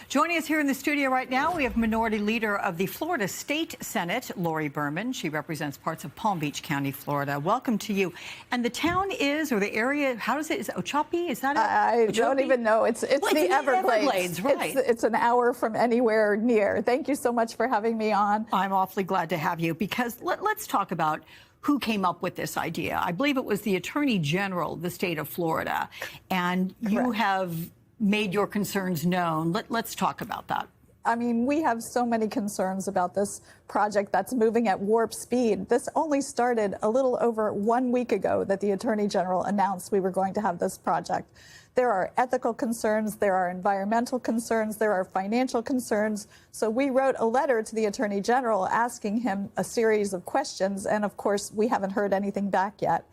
Joining us here in the studio right now, we have Minority Leader of the Florida State Senate, Lori Berman. She represents parts of Palm Beach County, Florida. Welcome to you. And the town is, or the area, how is it? Is it Ochapi? Is that it? I don't even know. It's the Everglades. Right. It's an hour from anywhere near. Thank you so much for having me on. I'm awfully glad to have you, because let's talk about who came up with this idea. I believe it was the Attorney General of the state of Florida, and you have made your concerns known. Let's talk about that. I mean, we have so many concerns about this project that's moving at warp speed. This only started a little over 1 week ago that the Attorney General announced we were going to have this project. There are ethical concerns, there are environmental concerns, there are financial concerns. So we wrote a letter to the Attorney General asking him a series of questions, and of course, we haven't heard anything back yet.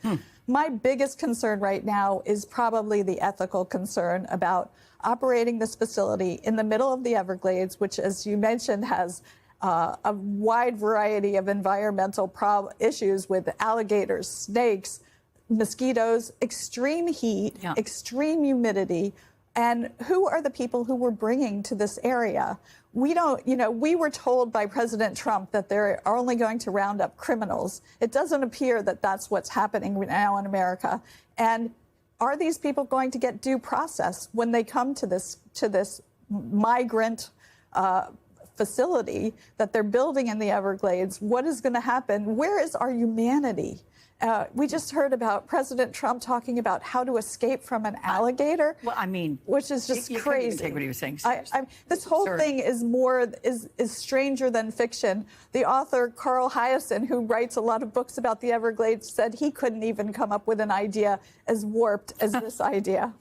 My biggest concern right now is probably the ethical concern about operating this facility in the middle of the Everglades, which, as you mentioned, has a wide variety of environmental issues with alligators, snakes, mosquitoes, extreme heat, extreme humidity. And who are the people who we're bringing to this area? We don't, we were told by President Trump that they're only going to round up criminals. It doesn't appear that that's what's happening now in America. And are these people going to get due process when they come to this migrant facility that they're building in the Everglades? What is going to happen? Where is our humanity? We just heard about President Trump talking about how to escape from an alligator. Well, I mean, which is just you crazy. Can't even take what he was saying. This whole thing is stranger than fiction. The author Carl Hiaasen, who writes a lot of books about the Everglades, said he couldn't even come up with an idea as warped as this idea.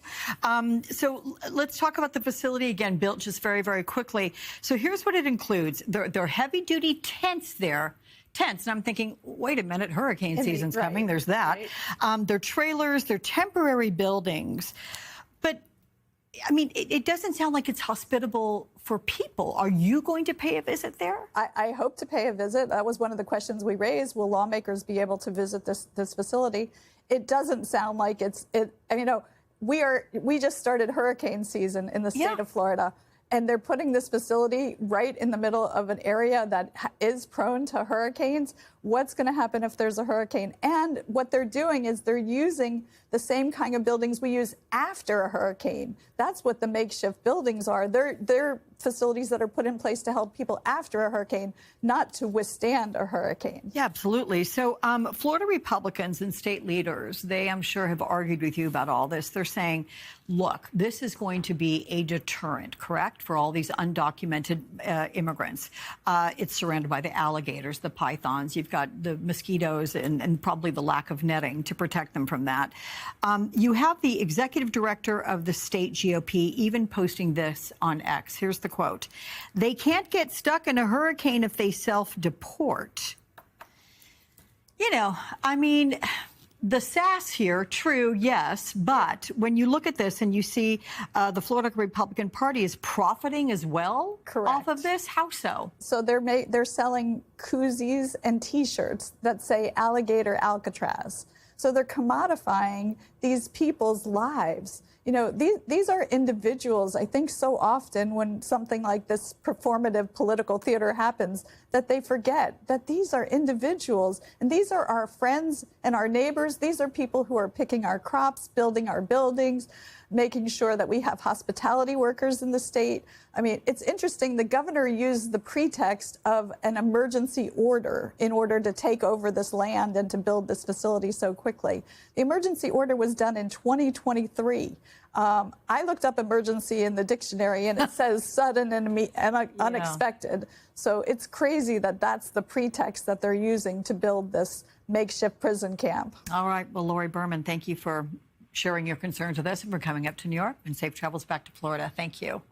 So let's talk about the facility again, built just very, very quickly. So here's what it includes. There are heavy-duty tents there. And I'm thinking, wait a minute, hurricane season's coming. There's that. They're trailers, they're temporary buildings. But, I mean, it doesn't sound like it's hospitable for people. Are you going to pay a visit there? I hope to pay a visit. That was one of the questions we raised. Will lawmakers be able to visit this facility? It doesn't sound like we just started hurricane season in the state of Florida. And they're putting this facility right in the middle of an area that is prone to hurricanes. What's going to happen if there's a hurricane? And what they're doing is they're using the same kind of buildings we use after a hurricane. That's what the makeshift buildings are. They're facilities that are put in place to help people after a hurricane, not to withstand a hurricane. Yeah, absolutely. So Florida Republicans and state leaders, they, I'm sure, have argued with you about all this. They're saying, look, this is going to be a deterrent, correct, for all these undocumented immigrants. It's surrounded by the alligators, the pythons. You've got the mosquitoes and probably the lack of netting to protect them from that. You have the executive director of the state GOP even posting this on X. Here's the quote. They can't get stuck in a hurricane if they self-deport. I mean, the sass here, true, yes, but when you look at this and you see the Florida Republican Party is profiting as well off of this, how so? So they're selling koozies and T-shirts that say Alligator Alcatraz. So they're commodifying these people's lives. These are individuals. I think so often when something like this performative political theater happens that they forget that these are individuals and these are our friends and our neighbors. These are people who are picking our crops, building our buildings, making sure that we have hospitality workers in the state. I mean, it's interesting. The governor used the pretext of an emergency order in order to take over this land and to build this facility so quickly. The emergency order was done in 2023. I looked up emergency in the dictionary, and it says sudden and unexpected. So it's crazy that that's the pretext that they're using to build this makeshift prison camp. All right. Well, Lori Berman, thank you for sharing your concerns with us and for coming up to New York, and safe travels back to Florida. Thank you.